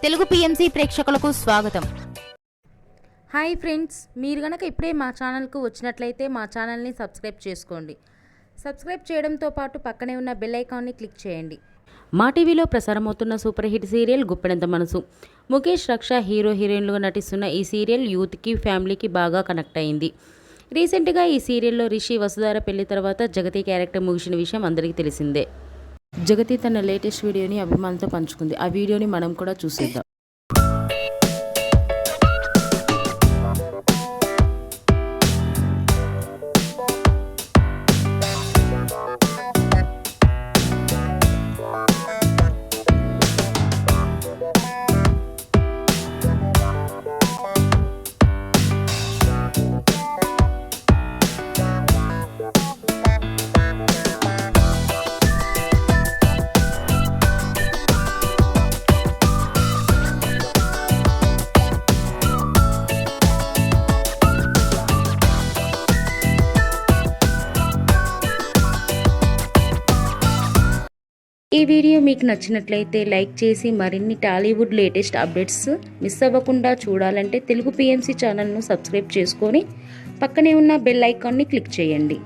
Telugu PMC ప్రేక్షకులకు స్వాగతం. Hi friends, మీరు గనక ఇప్పుడే మా ఛానల్కు వచ్చినట్లయితే మా ఛానల్ని సబ్స్క్రైబ్ చేసుకోండి. సబ్స్క్రైబ్ చేయడంతో పాటు పక్కనే ఉన్న బెల్ ఐకాన్ని క్లిక్ చేయండి. మా టీవీలో ప్రసారమవుతున్న సూపర్ హిట్ సీరియల్ గుప్పెడంత మనసు. ముఖేష్, రక్ష హీరో హీరోయిన్లుగా నటిస్తున్న ఈ సీరియల్ యూత్కి, ఫ్యామిలీకి బాగా కనెక్ట్ అయింది. రీసెంట్గా ఈ సీరియల్లో రిషి, వసుధార పెళ్లి తర్వాత జగతి క్యారెక్టర్ ముగిసిన విషయం అందరికీ తెలిసిందే. జగతి తన లేటెస్ట్ వీడియోని అభిమానులతో పంచుకుంది. ఆ వీడియోని మనం కూడా చూసేద్దాం. ఈ వీడియో మీకు నచ్చినట్లయితే లైక్ చేసి మరిన్ని టాలీవుడ్ లేటెస్ట్ అప్డేట్స్ మిస్ అవ్వకుండా చూడాలంటే తెలుగు పిఎంసి ఛానల్ను సబ్స్క్రైబ్ చేసుకొని పక్కనే ఉన్న బెల్ ఐకాన్ని క్లిక్ చేయండి.